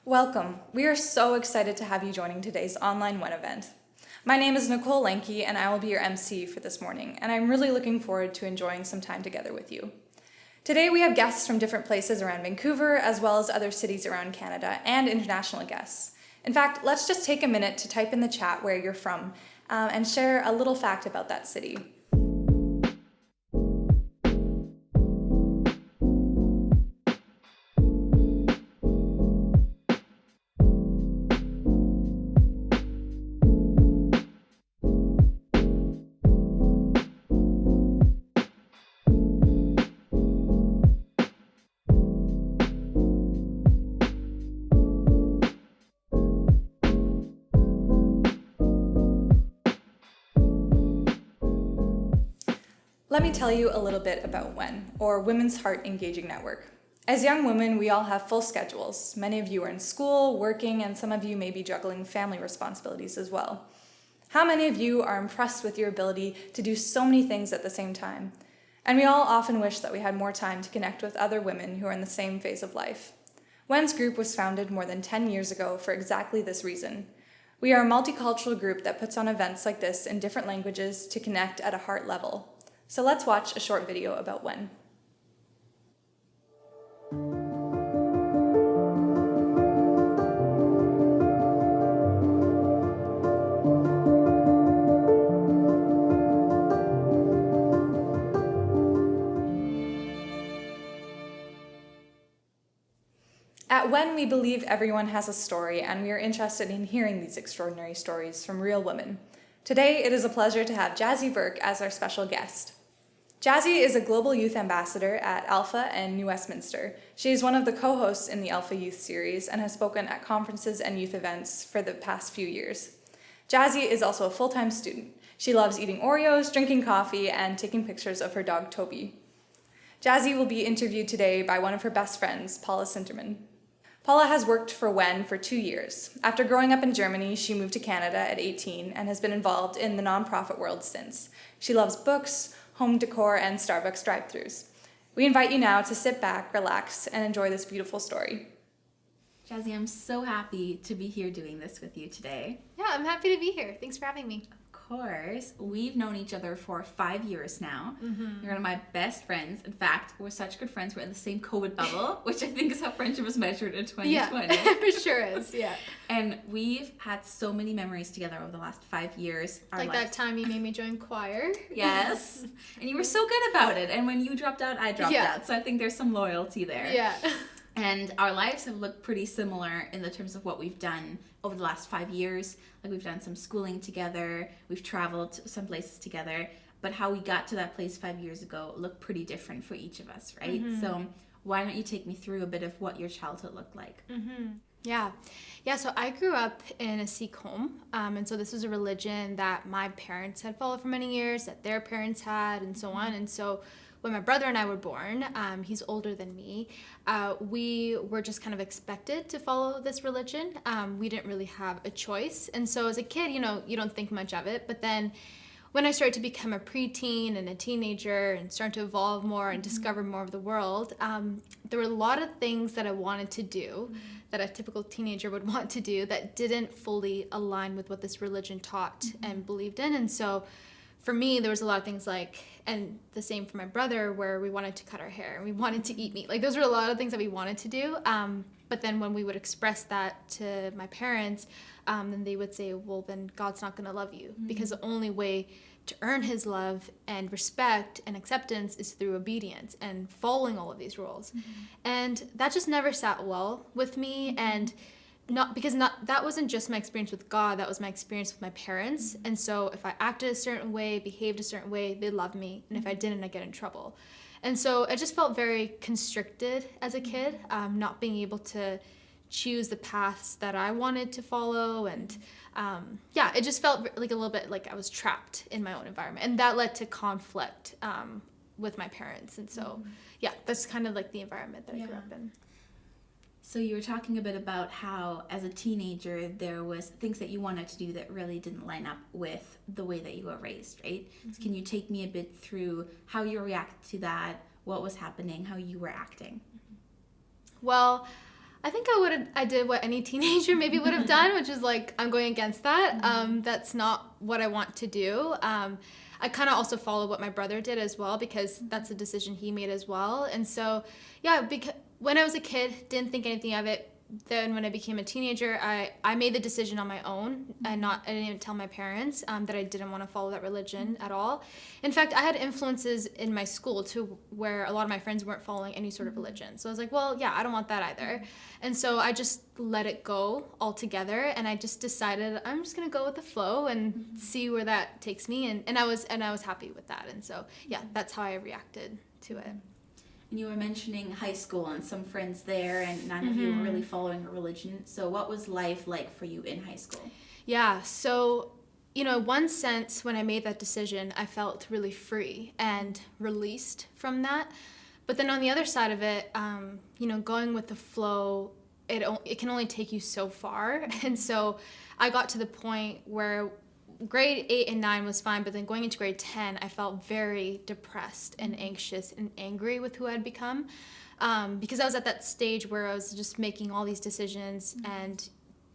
Welcome. We are so excited to have you joining today's online WEN event. My name is Nicole Lenke and I will be your MC for this morning, and I'm really looking forward to enjoying some time together with you. Today we have guests from different places around Vancouver, as well as other cities around Canada, and international guests. In fact, let's just take a minute to type in the chat where you're from and share a little fact about that city. Let me tell you a little bit about WEN, or Women's Heart Engaging Network. As young women, we all have full schedules. Many of you are in school, working, and some of you may be juggling family responsibilities as well. How many of you are impressed with your ability to do so many things at the same time? And we all often wish that we had more time to connect with other women who are in the same phase of life. WEN's group was founded more than 10 years ago for exactly this reason. We are a multicultural group that puts on events like this in different languages to connect at a heart level. So let's watch a short video about WEN. At WEN, we believe everyone has a story, and we are interested in hearing these extraordinary stories from real women. Today, it is a pleasure to have Jazzy Burke as our special guest. Jazzy is a global youth ambassador at Alpha and New Westminster. She is one of the co-hosts in the Alpha Youth series and has spoken at conferences and youth events for the past few years. Jazzy is also a full-time student. She loves eating Oreos, drinking coffee, and taking pictures of her dog, Toby. Jazzy will be interviewed today by one of her best friends, Paula Sinterman. Paula has worked for WEN for 2 years. After growing up in Germany, she moved to Canada at 18 and has been involved in the nonprofit world since. She loves books, home decor, and Starbucks drive-thrus. We invite you now to sit back, relax, and enjoy this beautiful story. Jazzy, I'm so happy to be here doing this with you today. Yeah, I'm happy to be here. Thanks for having me. Of course. We've known each other for 5 years now. Mm-hmm. You're one of my best friends. In fact, we're such good friends. We're in the same COVID bubble, which I think is how friendship was measured in 2020. Yeah, for sure is, yeah. And we've had so many memories together over the last 5 years. Like that time you made me join choir. Yes. And you were so good about it. And when you dropped out, I dropped out. So I think there's some loyalty there. Yeah. And our lives have looked pretty similar in the terms of what we've done over the last 5 years. Like we've done some schooling together, we've traveled to some places together, but how we got to that place 5 years ago looked pretty different for each of us, right? Mm-hmm. So why don't you take me through a bit of what your childhood looked like? Mm-hmm. Yeah, so I grew up in a Sikh home, and so this was a religion that my parents had followed for many years, that their parents had, and so on. And so when my brother and I were born, he's older than me, we were just kind of expected to follow this religion. We didn't really have a choice. And so as a kid, you don't think much of it. But then when I started to become a preteen and a teenager and start to evolve more and discover more of the world, there were a lot of things that I wanted to do that a typical teenager would want to do that didn't fully align with what this religion taught and believed in. And so for me, there was a lot of things like, and the same for my brother, where we wanted to cut our hair and we wanted to eat meat. Like those were a lot of things that we wanted to do. But then when we would express that to my parents, then they would say, well, then God's not going to love you, because the only way to earn his love and respect and acceptance is through obedience and following all of these rules. And that just never sat well with me. And that wasn't just my experience with God, that was my experience with my parents. And so if I acted a certain way, behaved a certain way, they loved me. And if I didn't, I get in trouble. And so I just felt very constricted as a kid, not being able to choose the paths that I wanted to follow. And it just felt like a little bit like I was trapped in my own environment. And that led to conflict with my parents. And so, that's kind of like the environment that I grew up in. So you were talking a bit about how as a teenager there was things that you wanted to do that really didn't line up with the way that you were raised, right? So can you take me a bit through how you reacted to that, what was happening, how you were acting? Well, I think I did what any teenager maybe would have done, which is like, I'm going against that. That's not what I want to do. I kind of also followed what my brother did as well, because that's a decision he made as well. And so, yeah, because when I was a kid, didn't think anything of it. Then when I became a teenager, I made the decision on my own, and I didn't even tell my parents that I didn't want to follow that religion at all. In fact, I had influences in my school too, where a lot of my friends weren't following any sort of religion. So I was like, well, yeah, I don't want that either. And so I just let it go altogether, and I just decided I'm just gonna go with the flow and see where that takes me. And I was happy with that. And so yeah, that's how I reacted to it. And you were mentioning high school and some friends there, and none of you were really following a religion. So what was life like for you in high school? Yeah, so, in one sense, when I made that decision, I felt really free and released from that. But then on the other side of it, going with the flow, it can only take you so far. And so I got to the point where grade 8 and 9 was fine, but then going into grade 10, I felt very depressed and anxious and angry with who I'd become, because I was at that stage where I was just making all these decisions, and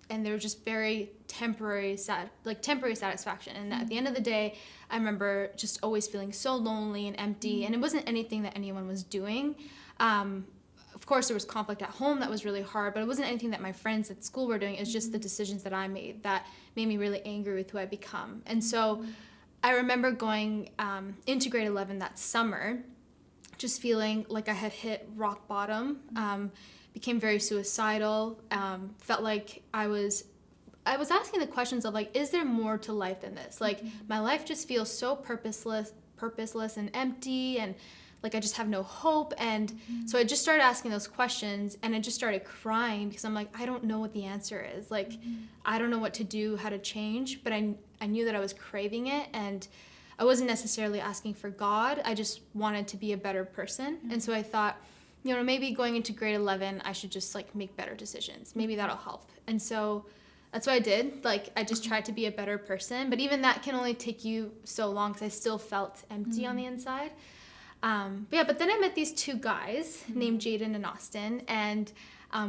they were just very temporary satisfaction. And at the end of the day, I remember just always feeling so lonely and empty, and it wasn't anything that anyone was doing. Of course, there was conflict at home that was really hard, but it wasn't anything that my friends at school were doing. It was just the decisions that I made that made me really angry with who I'd become. And so I remember going into grade 11 that summer, just feeling like I had hit rock bottom, became very suicidal, felt like I was asking the questions of like, is there more to life than this? Like, my life just feels so purposeless and empty, and like I just have no hope. And so I just started asking those questions, and I just started crying because I'm like, I don't know what the answer is. Like, I don't know what to do, how to change, but I knew that I was craving it, and I wasn't necessarily asking for God. I just wanted to be a better person. And so I thought, maybe going into grade 11, I should just like make better decisions. Maybe that'll help. And so that's what I did. Like, I just tried to be a better person, but even that can only take you so long because I still felt empty on the inside. But then I met these two guys named Jaden and Austin, and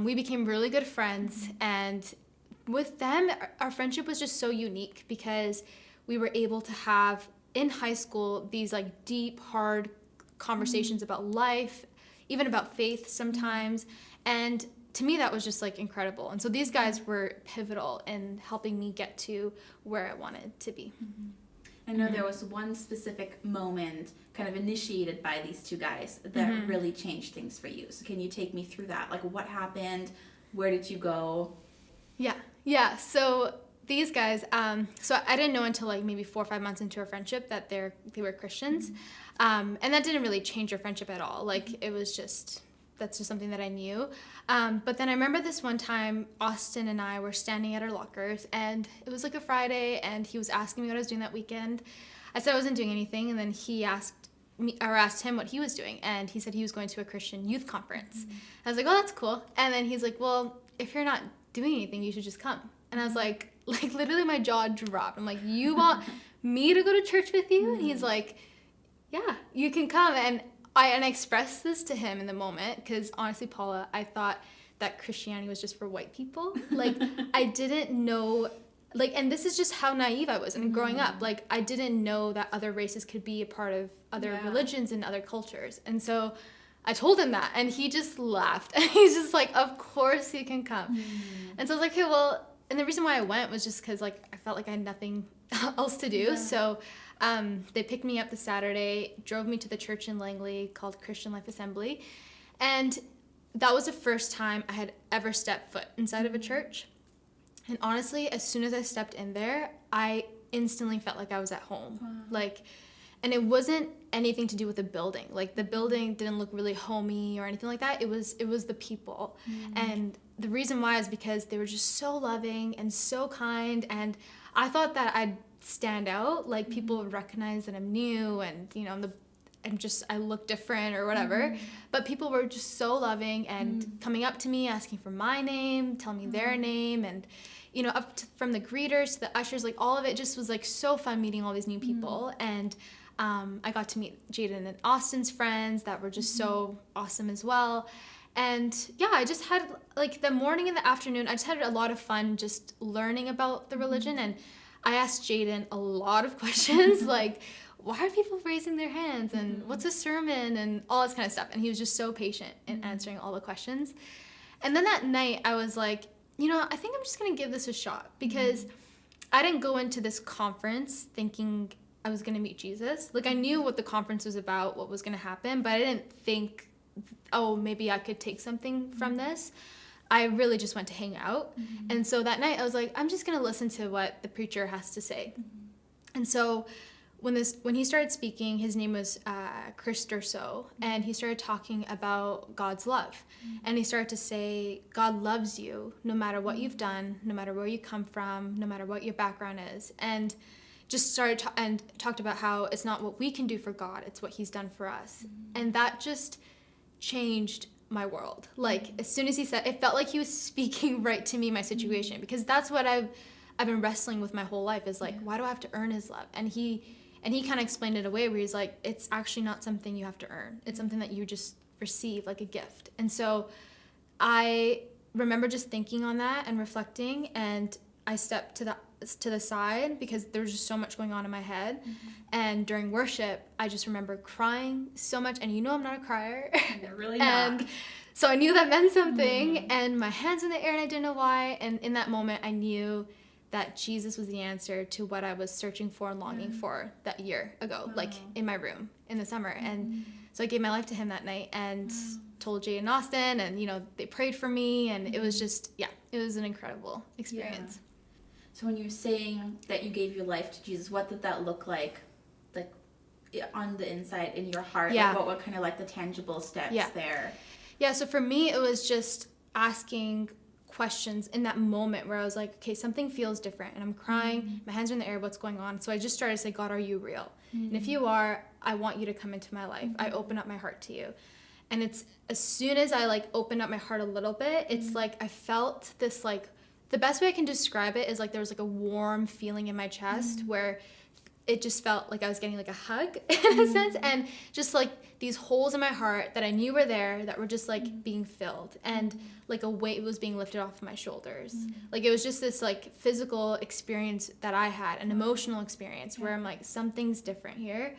we became really good friends. And with them, our friendship was just so unique because we were able to have in high school these like deep, hard conversations about life, even about faith sometimes. And to me, that was just like incredible. And so these guys were pivotal in helping me get to where I wanted to be. I know there was one specific moment kind of initiated by these two guys that really changed things for you. So can you take me through that? Like, what happened? Where did you go? Yeah. So these guys, so I didn't know until like maybe 4 or 5 months into our friendship that they were Christians. And that didn't really change our friendship at all. Like, it was just, that's just something that I knew. But then I remember this one time, Austin and I were standing at our lockers, and it was like a Friday, and he was asking me what I was doing that weekend. I said I wasn't doing anything, and then he asked him what he was doing, and he said he was going to a Christian youth conference. I was like, oh, that's cool. And then he's like, well, if you're not doing anything, you should just come. And I was like literally my jaw dropped. I'm like, you want me to go to church with you? And he's like, yeah, you can come. And I expressed this to him in the moment because honestly, Paula, I thought that Christianity was just for white people. Like, I didn't know, like, and this is just how naive I was. And growing up, like, I didn't know that other races could be a part of other religions and other cultures. And so I told him that, and he just laughed. And he's just like, of course you can come. And so I was like, okay, well, and the reason why I went was just because, like, I felt like I had nothing else to do. So they picked me up the Saturday, drove me to the church in Langley called Christian Life Assembly. And that was the first time I had ever stepped foot inside of a church. And honestly, as soon as I stepped in there, I instantly felt like I was at home. Wow. Like, and it wasn't anything to do with the building. Like, the building didn't look really homey or anything like that. It was the people. And the reason why is because they were just so loving and so kind. And I thought that I'd stand out. Like, people would recognize that I'm new and, you know, I look different or whatever. But people were just so loving and coming up to me, asking for my name, telling me their name, and, you know, from the greeters to the ushers, like, all of it just was like so fun meeting all these new people. And I got to meet Jaden and Austin's friends that were just so awesome as well. And yeah, I just had like the morning and the afternoon, I just had a lot of fun just learning about the religion. And I asked Jaden a lot of questions like, why are people raising their hands, and what's a sermon, and all this kind of stuff. And he was just so patient in answering all the questions. And then that night I was like, I think I'm just going to give this a shot, because I didn't go into this conference thinking I was going to meet Jesus. Like, I knew what the conference was about, what was going to happen, but I didn't think, oh, maybe I could take something from this. I really just went to hang out. And so that night I was like, I'm just going to listen to what the preacher has to say. And so when he started speaking, his name was Chris Durso, and he started talking about God's love. And he started to say, God loves you no matter what you've done, no matter where you come from, no matter what your background is. And just and talked about how it's not what we can do for God, it's what he's done for us. And that just changed my world. Like, as soon as he said, it felt like he was speaking right to me, my situation, because that's what I've been wrestling with my whole life, is like, why do I have to earn his love? And he kind of explained it away, where he's like, it's actually not something you have to earn. It's something that you just receive, like a gift. And so I remember just thinking on that and reflecting, and I stepped to the side because there was just so much going on in my head. And during worship, I just remember crying so much. And I'm not a crier. You're really and not. so I knew that meant something. And my hands in the air, and I didn't know why. And in that moment, I knew that Jesus was the answer to what I was searching for and longing for that year ago, like in my room in the summer. And so I gave my life to him that night, and told Jay and Austin, and they prayed for me, and it was just, it was an incredible experience. So when you're saying that you gave your life to Jesus, what did that look like on the inside in your heart? Yeah. Like, what were kind of like the tangible steps there? Yeah, so for me, it was just asking questions in that moment where I was like, okay, something feels different, and I'm crying, my hands are in the air, what's going on? So I just started to say, God, are you real? And if you are, I want you to come into my life. I open up my heart to you. And it's as soon as I opened up my heart a little bit, it's like I felt this, the best way I can describe it is there was a warm feeling in my chest where it just felt like I was getting a hug in a sense, and just these holes in my heart that I knew were there that were just being filled, and a weight was being lifted off of my shoulders. It was just this physical experience that I had, an emotional experience where I'm like, something's different here.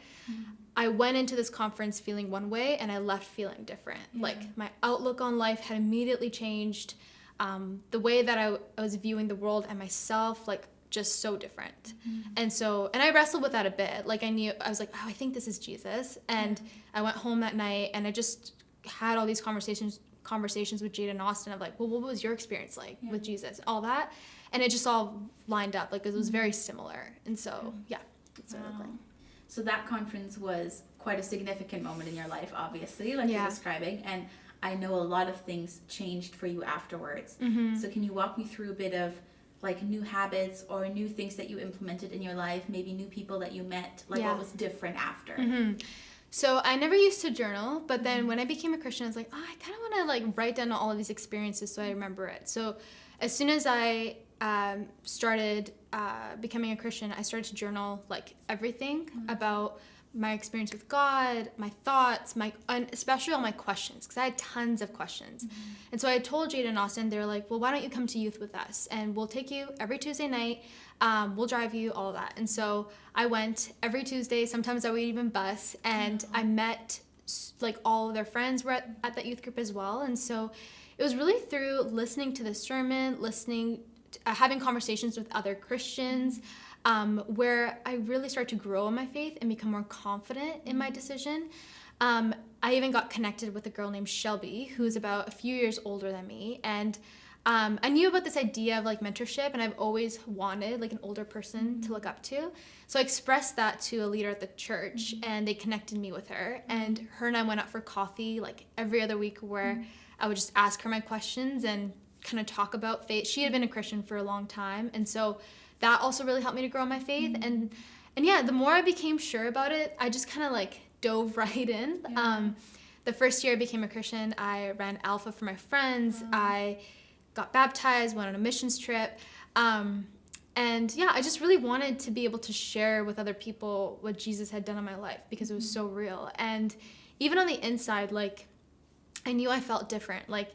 I went into this conference feeling one way, and I left feeling different. My outlook on life had immediately changed. The way that I was viewing the world and myself, just so different. And I wrestled with that a bit. I was like, oh, I think this is Jesus. And I went home that night, and I just had all these conversations with Jada and Austin of well, what was your experience with Jesus? All that. And it just all lined up. It was very similar. And so, that's what it looked like. So that conference was quite a significant moment in your life, obviously, you're describing. And I know a lot of things changed for you afterwards. So can you walk me through a bit of new habits or new things that you implemented in your life, maybe new people that you met, what was different after? So I never used to journal, but then when I became a Christian, I was like, oh, I kind of want to write down all of these experiences so I remember it. So as soon as I started becoming a Christian, I started to journal everything about my experience with God, my thoughts, and especially all my questions, because I had tons of questions. And so I told Jada and Austin, they were like, well, why don't you come to youth with us? And we'll take you every Tuesday night. We'll drive you, all of that. And so I went every Tuesday. Sometimes I would even bus. And I met all of their friends were at that youth group as well. And so it was really through listening to the sermon, having conversations with other Christians, where I really started to grow in my faith and become more confident in my decision. I even got connected with a girl named Shelby, who's about a few years older than me. And I knew about this idea of mentorship, and I've always wanted an older person to look up to. So I expressed that to a leader at the church, and they connected me with her. And her and I went out for coffee every other week, where I would just ask her my questions and kind of talk about faith. She had been a Christian for a long time, and so that also really helped me to grow in my faith. And yeah, the more I became sure about it, I just kind of dove right in. The first year I became a Christian, I ran Alpha for my friends. I got baptized, went on a missions trip. And yeah, I just really wanted to be able to share with other people what Jesus had done in my life, because it was so real. And even on the inside, I knew I felt different. Like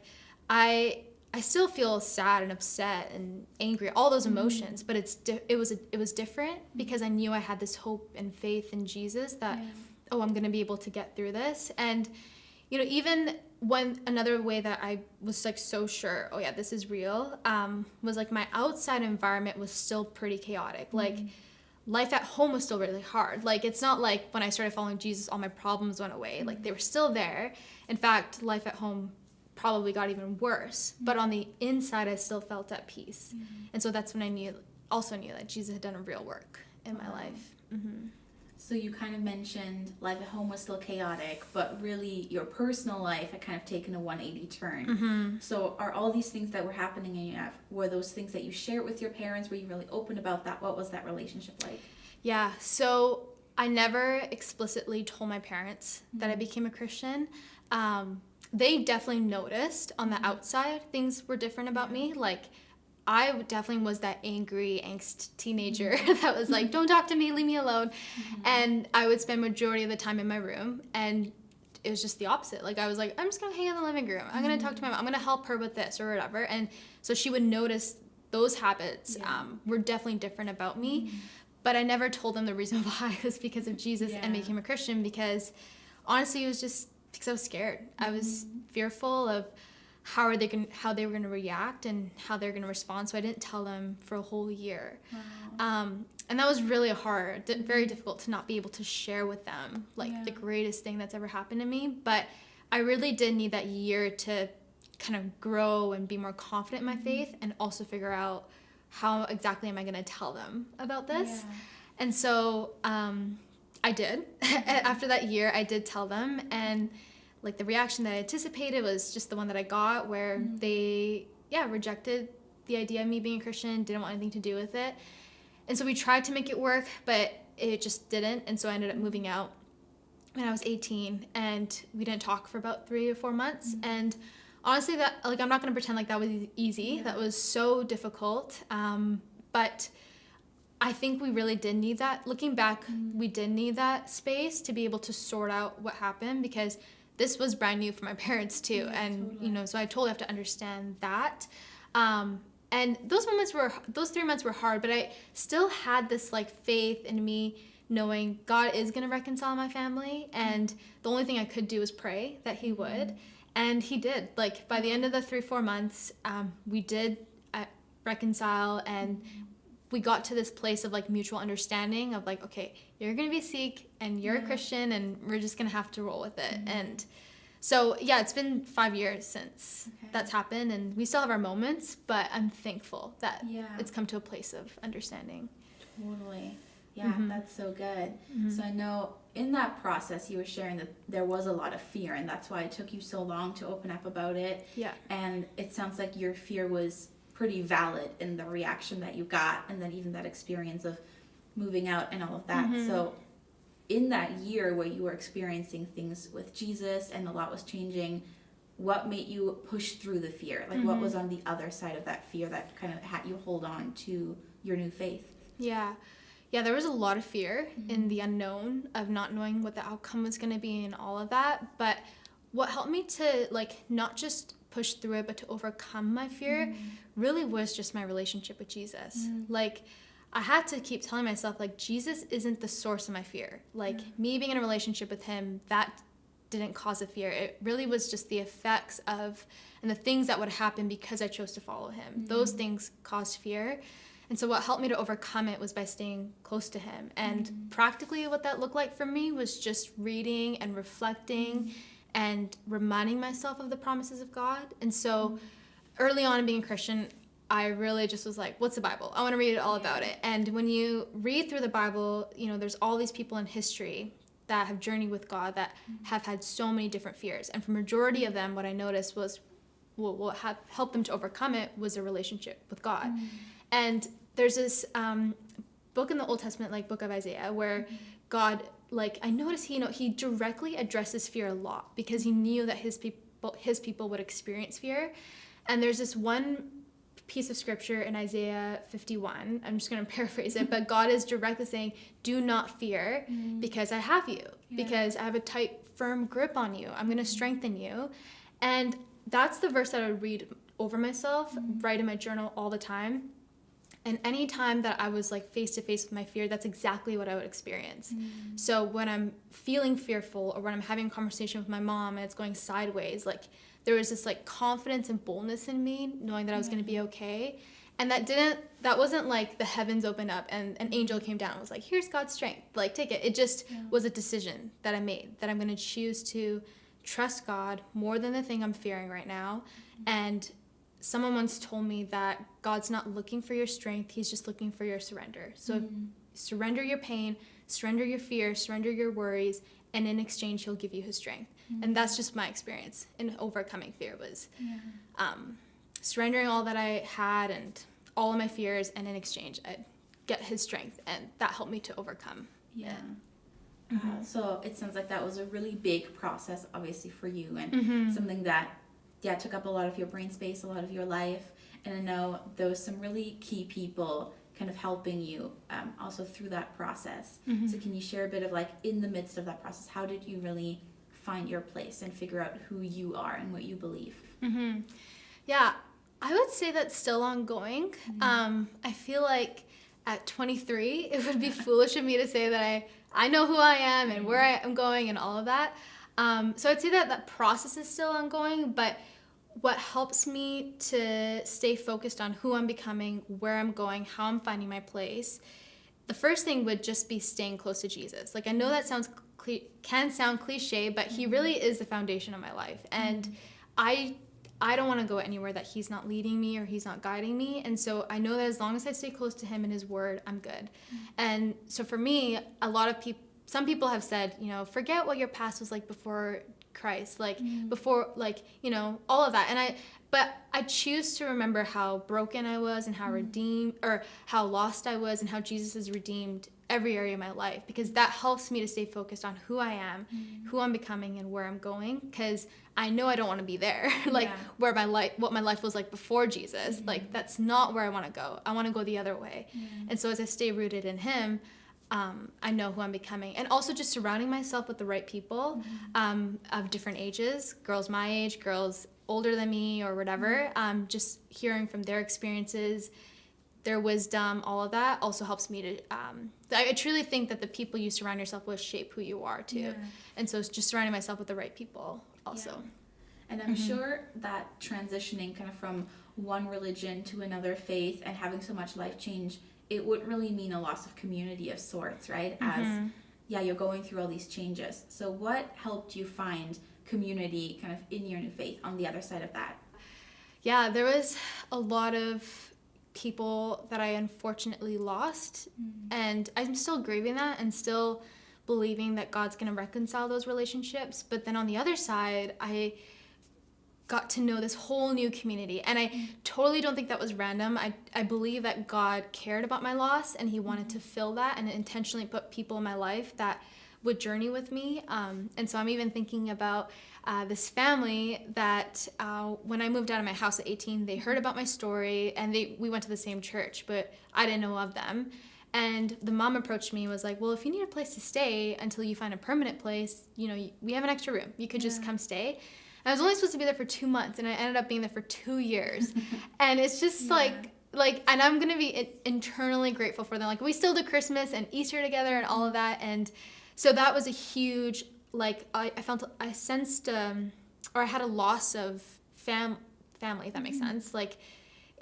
I still feel sad and upset and angry, all those emotions, but it was different because I knew I had this hope and faith in Jesus that oh, I'm going to be able to get through this. And even when another way that I was like so sure, oh yeah, this is real, was like my outside environment was still pretty chaotic. Like life at home was still really hard. Like it's not like when I started following Jesus, all my problems went away. Like they were still there. In fact, life at home probably got even worse. But on the inside, I still felt at peace. And so that's when I also knew that Jesus had done a real work in my life. So you kind of mentioned life at home was still chaotic, but really your personal life had kind of taken a 180 turn. So are all these things that were happening in your life, were those things that you shared with your parents? Were you really open about that? What was that relationship like? Yeah, so I never explicitly told my parents that I became a Christian. They definitely noticed on the outside things were different about me. Like I definitely was that angry, angst teenager that was like, don't talk to me, leave me alone. And I would spend majority of the time in my room, and it was just the opposite. Like I was like, I'm just gonna hang in the living room. I'm gonna talk to my mom. I'm gonna help her with this or whatever. And so she would notice those habits were definitely different about me. But I never told them the reason why was because of Jesus and became a Christian, because honestly, it was just because I was scared. I was fearful of how they were going to react and how they're going to respond. So I didn't tell them for a whole year. And that was really hard, very difficult to not be able to share with them like the greatest thing that's ever happened to me. But I really did need that year to kind of grow and be more confident in my faith, and also figure out how exactly am I going to tell them about this. And so I did. After that year, I did tell them, and like the reaction that I anticipated was just the one that I got, where they rejected the idea of me being a Christian, didn't want anything to do with it. And so we tried to make it work, but it just didn't. And so I ended up moving out when I was 18, and we didn't talk for about 3 or 4 months. And honestly, that, like, I'm not going to pretend like that was easy. That was so difficult. But I think we really did need that. Looking back, we did need that space to be able to sort out what happened, because this was brand new for my parents too. And, totally. So I totally have to understand that. And those 3 months were hard, but I still had this like faith in me, knowing God is going to reconcile my family. And the only thing I could do was pray that he would. And he did. Like by the end of the 3-4 months, we did reconcile, and we got to this place of like mutual understanding of like, okay, you're going to be Sikh and you're a Christian, and we're just going to have to roll with it. And so, it's been 5 years since that's happened, and we still have our moments, but I'm thankful that it's come to a place of understanding. Totally. Yeah, that's so good. So I know in that process you were sharing that there was a lot of fear, and that's why it took you so long to open up about it. Yeah. And it sounds like your fear was pretty valid in the reaction that you got, and then even that experience of moving out and all of that. So in that year where you were experiencing things with Jesus and a lot was changing, what made you push through the fear? Like what was on the other side of that fear that kind of had you hold on to your new faith? Yeah, there was a lot of fear in the unknown of not knowing what the outcome was going to be and all of that. But what helped me to like not just push through it, but to overcome my fear really was just my relationship with Jesus. Like I had to keep telling myself, like, Jesus isn't the source of my fear. Like me being in a relationship with him, that didn't cause a fear. It really was just the effects of and the things that would happen because I chose to follow him. Those things caused fear. And so what helped me to overcome it was by staying close to him. And practically what that looked like for me was just reading and reflecting and reminding myself of the promises of God. And so early on in being a Christian, I really just was like, what's the Bible? I want to read it all about it. And when you read through the Bible, there's all these people in history that have journeyed with God that have had so many different fears. And for majority of them, what I noticed was what helped them to overcome it was a relationship with God. And there's this book in the Old Testament, like Book of Isaiah, where God, like, I noticed he directly addresses fear a lot, because he knew that his people would experience fear. And there's this one piece of scripture in Isaiah 51, I'm just going to paraphrase it, but God is directly saying, do not fear, because I have you, because I have a tight, firm grip on you. I'm going to strengthen you. And that's the verse that I would read over myself, write in my journal all the time. And any time that I was like face to face with my fear, that's exactly what I would experience. So when I'm feeling fearful, or when I'm having a conversation with my mom and it's going sideways, like there was this like confidence and boldness in me, knowing that I was going to be okay. And that wasn't like the heavens opened up and an angel came down and was like, here's God's strength, like take it. It just was a decision that I made, that I'm going to choose to trust God more than the thing I'm fearing right now. And someone once told me that God's not looking for your strength, he's just looking for your surrender. So surrender your pain, surrender your fear, surrender your worries, and in exchange he'll give you his strength. And that's just my experience in overcoming fear, was surrendering all that I had and all of my fears, and in exchange I'd get his strength, and that helped me to overcome. So it sounds like that was a really big process, obviously, for you, and something that took up a lot of your brain space, a lot of your life. And I know there was some really key people kind of helping you also through that process. So can you share a bit of like, in the midst of that process, how did you really find your place and figure out who you are and what you believe? Yeah, I would say that's still ongoing. I feel like at 23, it would be foolish of me to say that I know who I am and where I am going and all of that. So I'd say that process is still ongoing, but what helps me to stay focused on who I'm becoming, where I'm going, how I'm finding my place, the first thing would just be staying close to Jesus. Like, I know that can sound cliche, but he really is the foundation of my life. And I don't want to go anywhere that he's not leading me or he's not guiding me. And so I know that as long as I stay close to him and his word, I'm good. And so for me, some people have said, forget what your past was like before Christ, like before, like, all of that. But I choose to remember how broken I was and how lost I was, and how Jesus has redeemed every area of my life, because that helps me to stay focused on who I am, who I'm becoming, and where I'm going. Because I know I don't want to be there, what my life was like before Jesus. Like, that's not where I want to go. I want to go the other way. And so as I stay rooted in him, I know who I'm becoming. And also just surrounding myself with the right people of different ages, girls my age, girls older than me or whatever, just hearing from their experiences, their wisdom, all of that also helps me to, I truly think that the people you surround yourself with shape who you are too. And so it's just surrounding myself with the right people also. And I'm sure that transitioning kind of from one religion to another faith and having so much life change, it would really mean a loss of community of sorts, right? As you're going through all these changes. So what helped you find community kind of in your new faith on the other side of that? Yeah, there was a lot of people that I unfortunately lost, and I'm still grieving that and still believing that God's going to reconcile those relationships. But then on the other side, I got to know this whole new community, and I totally don't think that was random. I believe that God cared about my loss, and he wanted to fill that and intentionally put people in my life that would journey with me. And so I'm even thinking about this family that when I moved out of my house at 18, they heard about my story, and we went to the same church, but I didn't know of them. And the mom approached me and was like, well, if you need a place to stay until you find a permanent place, we have an extra room. You could just come stay. I was only supposed to be there for 2 months, and I ended up being there for 2 years. And it's just like, and I'm going to be internally grateful for them. Like, we still do Christmas and Easter together and all of that. And so that was a huge, I sensed, or I had a loss of family, if that makes sense. Like,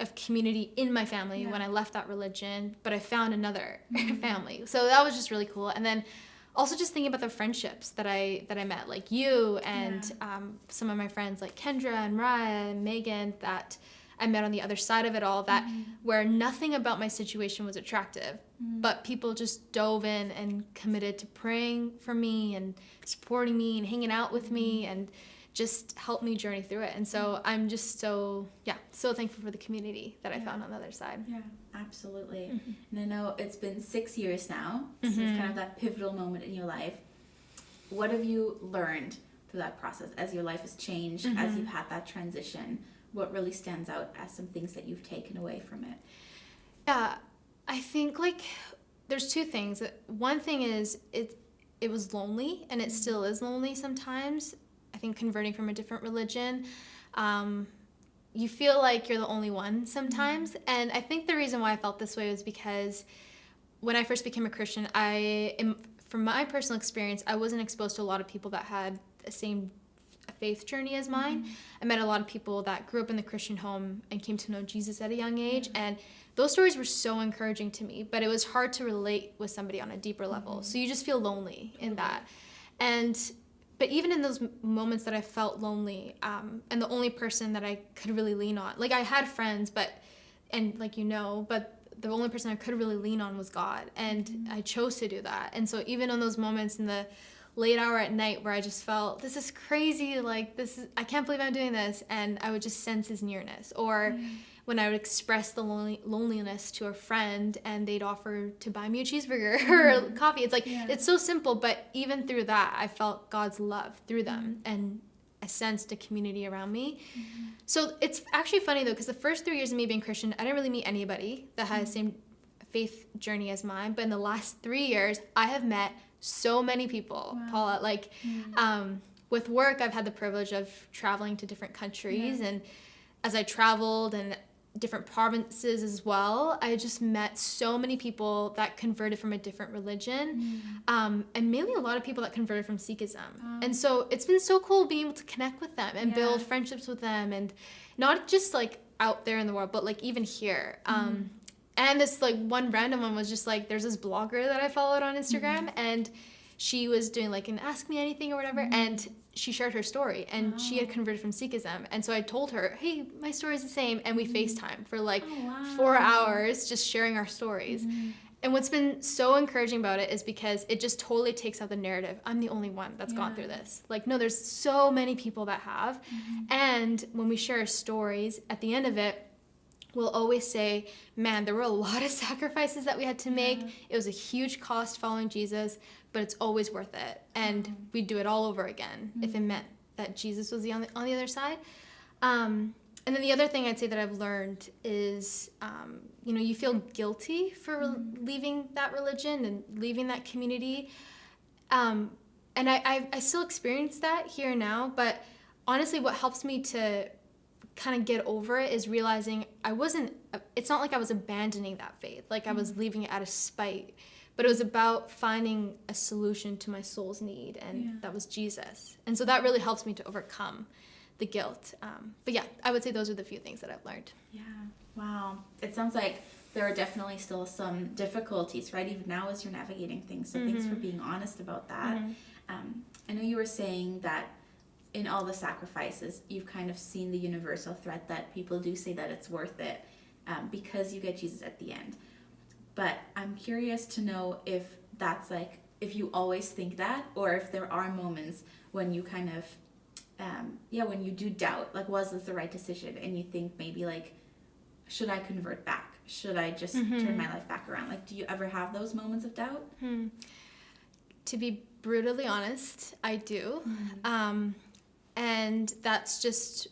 of community in my family when I left that religion, but I found another family. So that was just really cool. And then also just thinking about the friendships that I met, like you and some of my friends like Kendra and Mariah and Megan, that I met on the other side of it all, that where nothing about my situation was attractive, but people just dove in and committed to praying for me and supporting me and hanging out with me and just helped me journey through it. And so I'm just so thankful for the community that I found on the other side. Yeah, absolutely. And I know it's been 6 years now since kind of that pivotal moment in your life. What have you learned through that process as your life has changed, as you've had that transition? What really stands out as some things that you've taken away from it? Yeah, I think there's two things. One thing is it was lonely, and it still is lonely sometimes. I think converting from a different religion, you feel like you're the only one sometimes. And I think the reason why I felt this way was because when I first became a Christian, from my personal experience, I wasn't exposed to a lot of people that had the same faith journey as mine. I met a lot of people that grew up in the Christian home and came to know Jesus at a young age, and those stories were so encouraging to me, but it was hard to relate with somebody on a deeper level. So you just feel lonely in that. But even in those moments that I felt lonely, and the only person that I could really lean on, like I had friends, but the only person I could really lean on was God, and I chose to do that. And so even in those moments in the late hour at night where I just felt, this is crazy, like I can't believe I'm doing this, and I would just sense his nearness. Or when I would express the loneliness to a friend and they'd offer to buy me a cheeseburger or coffee. It's like, it's so simple, but even through that, I felt God's love through them, and I sensed a community around me. So it's actually funny though, because the first 3 years of me being Christian, I didn't really meet anybody that had the same faith journey as mine. But in the last 3 years, I have met so many people, Paula. Like, with work, I've had the privilege of traveling to different countries, and as I traveled and different provinces as well, I just met so many people that converted from a different religion, and mainly a lot of people that converted from Sikhism. And so it's been so cool being able to connect with them and build friendships with them, and not just like out there in the world, but like even here. And this like one random one was just like, there's this blogger that I followed on Instagram, and she was doing like an Ask Me Anything or whatever, and she shared her story, and she had converted from Sikhism. And so I told her, hey, my story's the same, and we FaceTime for like 4 hours just sharing our stories. And what's been so encouraging about it is because it just totally takes out the narrative, I'm the only one that's gone through this. Like, no, there's so many people that have. And when we share our stories, at the end of it, we'll always say, man, there were a lot of sacrifices that we had to make. It was a huge cost following Jesus, but it's always worth it. And we'd do it all over again if it meant that Jesus was on the other side. And then the other thing I'd say that I've learned is, you feel guilty for leaving that religion and leaving that community. And I still experience that here now, but honestly, what helps me to kind of get over it is realizing it's not like I was abandoning that faith, like I was leaving it out of spite, but it was about finding a solution to my soul's need, and that was Jesus. And so that really helps me to overcome the guilt. But yeah, I would say those are the few things that I've learned. Yeah. Wow. It sounds like there are definitely still some difficulties, right? Even now as you're navigating things. So thanks for being honest about that. I know you were saying that in all the sacrifices, you've kind of seen the universal thread that people do say that it's worth it because you get Jesus at the end. But I'm curious to know if that's like, if you always think that, or if there are moments when you kind of, when you do doubt, like, was this the right decision? And you think maybe like, should I convert back? Should I just turn my life back around? Like, do you ever have those moments of doubt? To be brutally honest, I do. And that's just,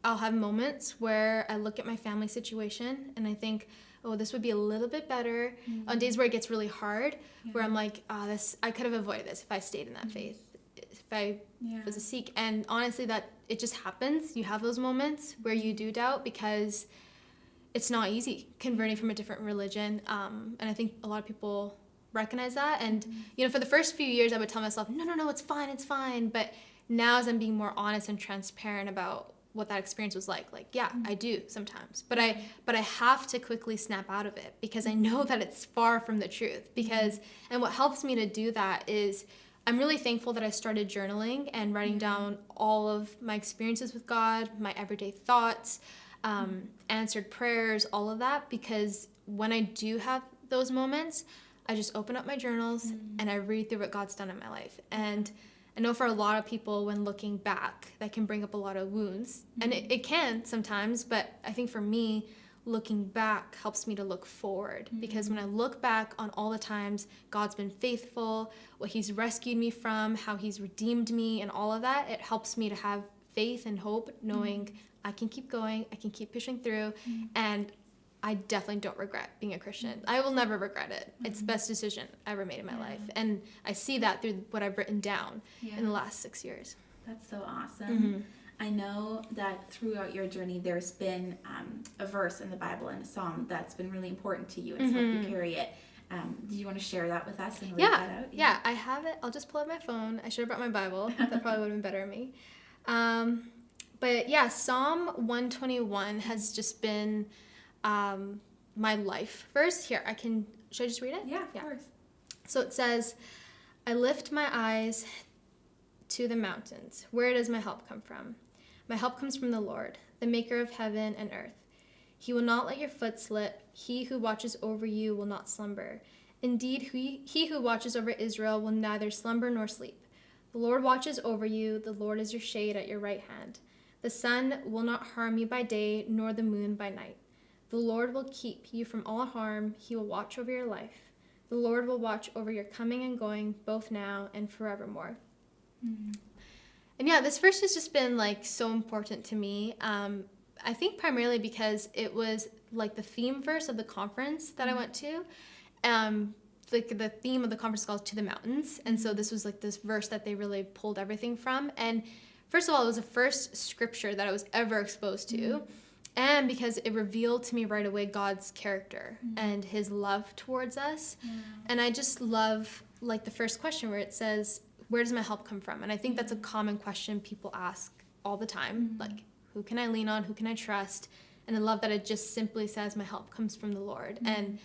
I'll have moments where I look at my family situation and I think, oh, this would be a little bit better. On days where it gets really hard, where I'm like, I could have avoided this if I stayed in that faith, if I was a Sikh. And honestly, that it just happens. You have those moments where you do doubt because it's not easy converting from a different religion. And I think a lot of people recognize that. And, for the first few years, I would tell myself, no, it's fine. But now as I'm being more honest and transparent about what that experience was like, I do sometimes. But I have to quickly snap out of it because I know that it's far from the truth. And what helps me to do that is I'm really thankful that I started journaling and writing down all of my experiences with God, my everyday thoughts, answered prayers, all of that, because when I do have those moments, I just open up my journals and I read through what God's done in my life. And I know for a lot of people, when looking back, that can bring up a lot of wounds. And it can sometimes, but I think for me, looking back helps me to look forward. Because when I look back on all the times God's been faithful, what he's rescued me from, how he's redeemed me, and all of that, it helps me to have faith and hope, knowing I can keep going, I can keep pushing through, and I definitely don't regret being a Christian. I will never regret it. It's the best decision I ever made in my life. And I see that through what I've written down in the last 6 years. That's so awesome. I know that throughout your journey, there's been a verse in the Bible and a psalm that's been really important to you and helped you carry it. Do you want to share that with us and read that out? Yeah, I have it. I'll just pull up my phone. I should have brought my Bible. That probably would have been better of me. But yeah, Psalm 121 has just been my life verse. Here, should I just read it? Yeah, of course. So it says, I lift my eyes to the mountains. Where does my help come from? My help comes from the Lord, the maker of heaven and earth. He will not let your foot slip. He who watches over you will not slumber. Indeed, he who watches over Israel will neither slumber nor sleep. The Lord watches over you. The Lord is your shade at your right hand. The sun will not harm you by day, nor the moon by night. The Lord will keep you from all harm. He will watch over your life. The Lord will watch over your coming and going, both now and forevermore. And yeah, this verse has just been like so important to me. I think primarily because it was like the theme verse of the conference that I went to. Like the theme of the conference is called To the Mountains. And so this was like this verse that they really pulled everything from. And first of all, it was the first scripture that I was ever exposed to. And because it revealed to me right away God's character and his love towards us. And I just love like the first question where it says, where does my help come from? And I think that's a common question people ask all the time. Like, who can I lean on? Who can I trust? And I love that it just simply says my help comes from the Lord. And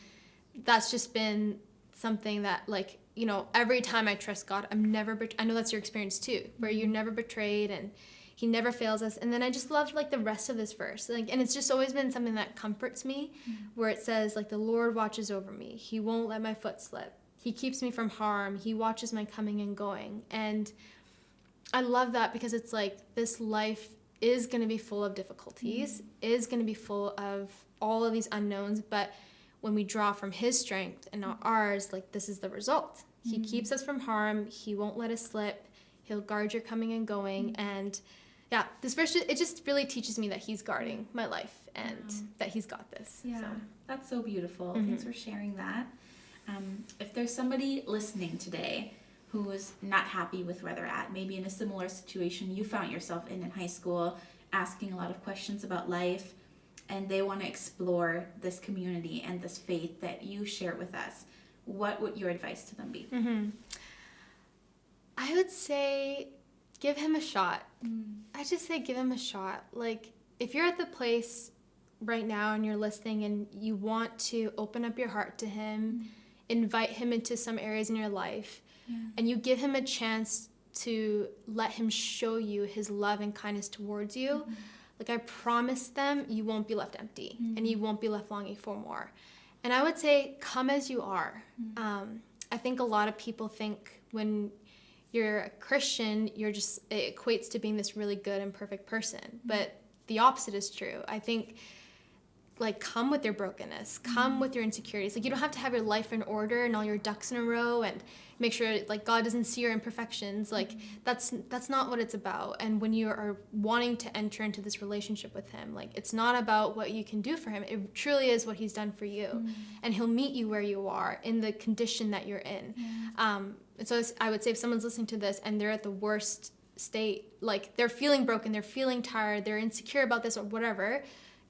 that's just been something that, like, you know, every time I trust God, I know that's your experience too, where you're never betrayed and he never fails us. And then I just love like the rest of this verse. Like, and it's just always been something that comforts me, where it says like the Lord watches over me. He won't let my foot slip. He keeps me from harm. He watches my coming and going. And I love that because it's like this life is going to be full of difficulties, is going to be full of all of these unknowns. But when we draw from his strength and not ours, like this is the result. He keeps us from harm. He won't let us slip. He'll guard your coming and going. And yeah, this verse, it just really teaches me that he's guarding my life and that he's got this. Yeah, So. that's so beautiful. Thanks for sharing that. If there's somebody listening today who is not happy with where they're at, maybe in a similar situation you found yourself in high school, asking a lot of questions about life, and they want to explore this community and this faith that you share with us, what would your advice to them be? I would say give him a shot. I just say give him a shot. Like, if you're at the place right now and you're listening and you want to open up your heart to him, invite him into some areas in your life, and you give him a chance to let him show you his love and kindness towards you, like I promise them, you won't be left empty and you won't be left longing for more. And I would say, come as you are. I think a lot of people think when you're a Christian, it equates to being this really good and perfect person. But the opposite is true. I think, like, come with your brokenness, come with your insecurities. Like, you don't have to have your life in order and all your ducks in a row and make sure, like, God doesn't see your imperfections. Like, that's not what it's about. And when you are wanting to enter into this relationship with him, like, it's not about what you can do for him. It truly is what he's done for you. And he'll meet you where you are in the condition that you're in. And so I would say if someone's listening to this and they're at the worst state, like, they're feeling broken, they're feeling tired, they're insecure about this or whatever,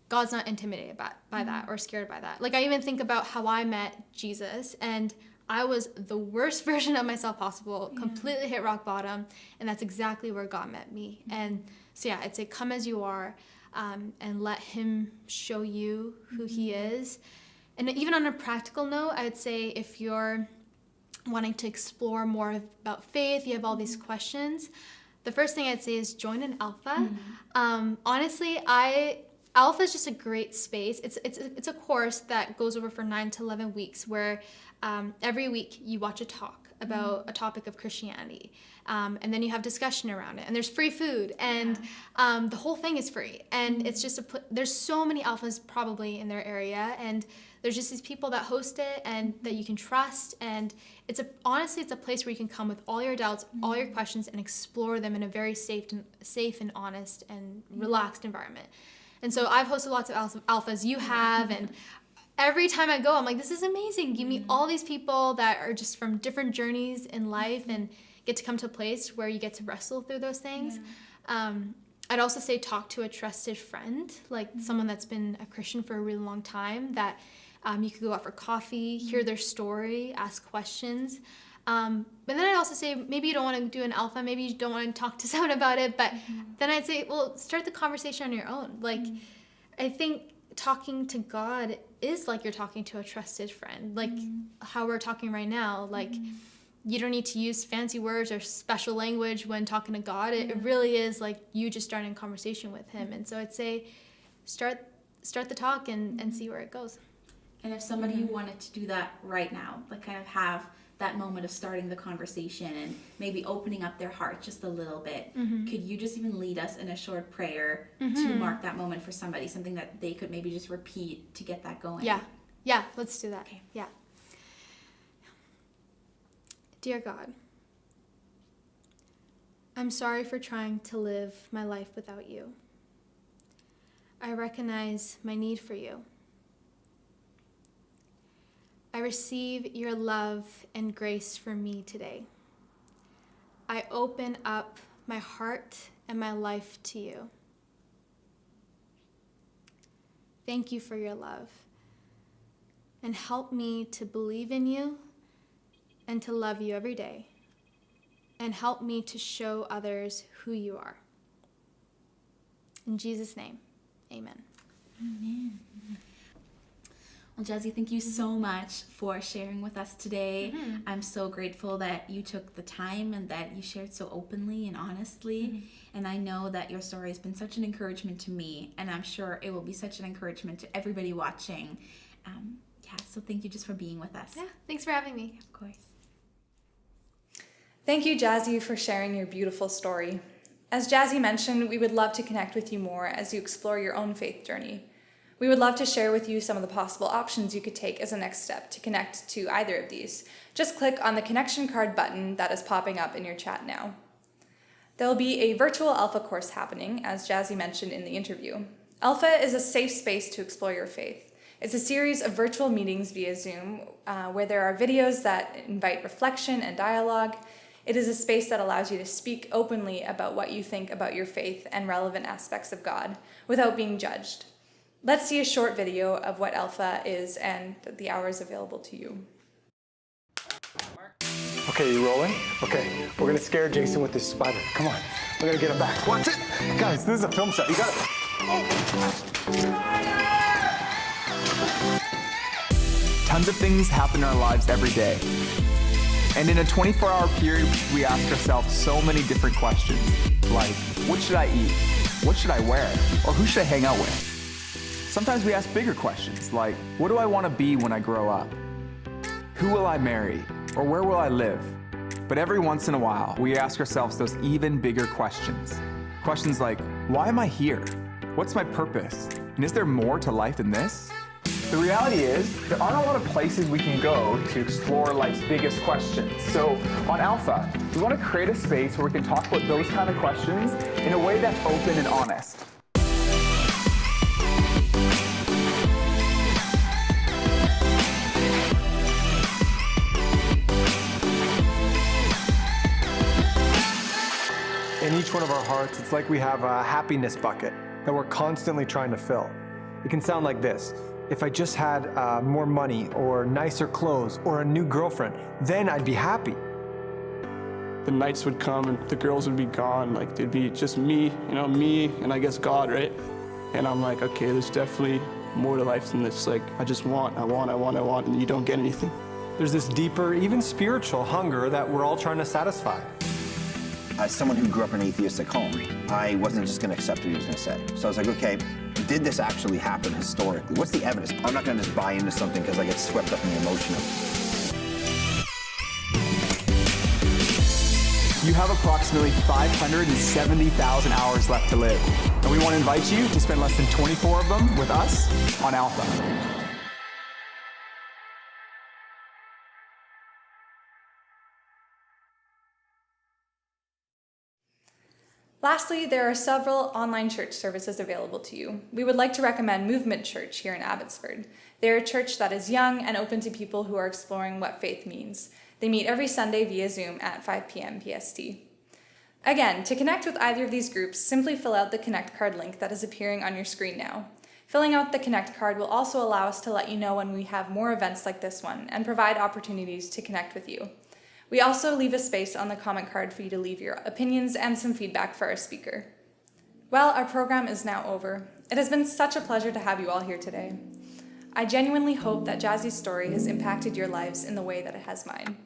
God's not intimidated by that or scared by that. Like, I even think about how I met Jesus, and I was the worst version of myself possible, completely hit rock bottom, and that's exactly where God met me. And so yeah, I'd say come as you are, and let him show you who he is. And even on a practical note, I'd say if you're wanting to explore more about faith, you have all these questions, the first thing I'd say is join an Alpha. Honestly, Alpha is just a great space. It's a course that goes over for 9 to 11 weeks where every week you watch a talk about a topic of Christianity. And then you have discussion around it. And there's free food. And the whole thing is free. And it's just there's so many Alphas probably in their area. And there's just these people that host it and that you can trust. And honestly, it's a place where you can come with all your doubts, all your questions, and explore them in a very safe and honest and relaxed environment. And so I've hosted lots of alphas, you have, and every time I go, I'm like, this is amazing. You meet all these people that are just from different journeys in life and get to come to a place where you get to wrestle through those things. I'd also say talk to a trusted friend, like someone that's been a Christian for a really long time, that you could go out for coffee, hear their story, ask questions. But then I'd also say maybe you don't want to do an alpha, maybe you don't want to talk to someone about it, but then I'd say, well, start the conversation on your own. Like, I think talking to God is like you're talking to a trusted friend, like how we're talking right now. Like, you don't need to use fancy words or special language when talking to God. It really is like you just starting a conversation with him. And so I'd say start the talk and see where it goes. And if somebody wanted to do that right now, like kind of have that moment of starting the conversation and maybe opening up their heart just a little bit, could you just even lead us in a short prayer to mark that moment for somebody, something that they could maybe just repeat to get that going? Yeah, let's do that. Okay. Yeah. Dear God, I'm sorry for trying to live my life without you. I recognize my need for you. I receive your love and grace for me today. I open up my heart and my life to you. Thank you for your love. And help me to believe in you and to love you every day. And help me to show others who you are. In Jesus' name, amen. Amen. Well, Jazzy, thank you so much for sharing with us today. I'm so grateful that you took the time and that you shared so openly and honestly. And I know that your story has been such an encouragement to me, and I'm sure it will be such an encouragement to everybody watching. So thank you just for being with us. Yeah, thanks for having me. Of course. Thank you, Jazzy, for sharing your beautiful story. As Jazzy mentioned, we would love to connect with you more as you explore your own faith journey. We would love to share with you some of the possible options you could take as a next step to connect to either of these. Just click on the connection card button that is popping up in your chat now. There will be a virtual Alpha course happening, as Jazzy mentioned in the interview. Alpha is a safe space to explore your faith. It's a series of virtual meetings via Zoom where there are videos that invite reflection and dialogue. It is a space that allows you to speak openly about what you think about your faith and relevant aspects of God without being judged. Let's see a short video of what Alpha is and the hours available to you. Okay, you rolling? Okay, we're gonna scare Jason with this spider. Come on, we're gonna get him back. Watch it! Guys, this is a film set. You got it. Tons of things happen in our lives every day. And in a 24-hour period, we ask ourselves so many different questions, like, what should I eat? What should I wear? Or who should I hang out with? Sometimes we ask bigger questions, like, what do I want to be when I grow up? Who will I marry? Or where will I live? But every once in a while, we ask ourselves those even bigger questions. Questions like, why am I here? What's my purpose? And is there more to life than this? The reality is, there aren't a lot of places we can go to explore life's biggest questions. So on Alpha, we want to create a space where we can talk about those kind of questions in a way that's open and honest. In each one of our hearts, it's like we have a happiness bucket that we're constantly trying to fill. It can sound like this. If I just had more money or nicer clothes or a new girlfriend, then I'd be happy. The nights would come and the girls would be gone. Like, it'd be just me, me and I guess God, right? And I'm like, okay, there's definitely more to life than this. Like, I just want, and you don't get anything. There's this deeper, even spiritual hunger that we're all trying to satisfy. As someone who grew up in an atheistic home, I wasn't just going to accept what he was going to say. So I was like, okay, did this actually happen historically? What's the evidence? I'm not going to just buy into something because I get swept up in the emotion of it. You have approximately 570,000 hours left to live, and we want to invite you to spend less than 24 of them with us on Alpha. Lastly, there are several online church services available to you. We would like to recommend Movement Church here in Abbotsford. They're a church that is young and open to people who are exploring what faith means. They meet every Sunday via Zoom at 5 p.m. PST. Again, to connect with either of these groups, simply fill out the Connect card link that is appearing on your screen now. Filling out the Connect card will also allow us to let you know when we have more events like this one and provide opportunities to connect with you. We also leave a space on the comment card for you to leave your opinions and some feedback for our speaker. Well, our program is now over. It has been such a pleasure to have you all here today. I genuinely hope that Jazzy's story has impacted your lives in the way that it has mine.